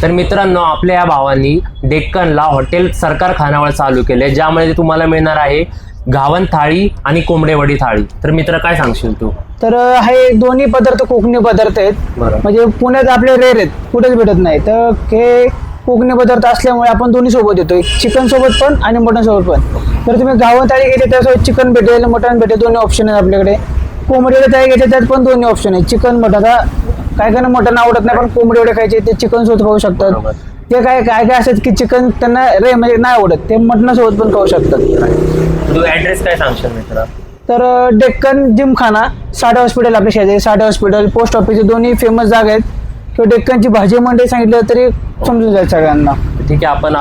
तर मित्रांनो, आपल्या या भावांनी डेक्कनला हॉटेल सरकार खानावळ चालू केले, ज्यामध्ये तुम्हाला मिळणार आहे घावन थाळी आणि कोंबडेवडी थाळी. तर मित्र, काय सांगशील तू? तर हे दोन्ही पदार्थ कोकणी पदार्थ आहेत. बरं. म्हणजे पुण्यात आपले रेअर आहेत, कुठेच भेटत नाही. तर हे कोकणी पदार्थ असल्यामुळे आपण दोन्ही सोबत येतो, चिकन सोबत पण आणि मटन सोबत पण. तर तुम्ही घावन थाळी घेतली त्यासोबत चिकन भेटेल, मटन भेटेल, दोन्ही ऑप्शन आहेत आपल्याकडे. कोंबडीवडे थाळी घेतली त्यात पण दोन्ही ऑप्शन आहेत, चिकन मटन. आता काय काय मटन आवडत नाही, पण कोंबडीवडे खायचे ते चिकन सोबत खाऊ शकतात. बरोबर. ते काय काय काय असतात की चिकन त्यांना म्हणजे नाही आवडत, ते मटणासोबत पण खाऊ शकतात. तू ऍड्रेस काय सांगशील मित्र? तर डेक्कन जिमखाना, साठे हॉस्पिटल आपल्या शेजारी, साठे हॉस्पिटल, पोस्ट ऑफिस, दोन्ही फेमस जागा आहेत. किंवा डेक्कनची भाजी मंडई सांगितलं तरी समजून जाईल सगळ्यांना. ठीक आहे, आपण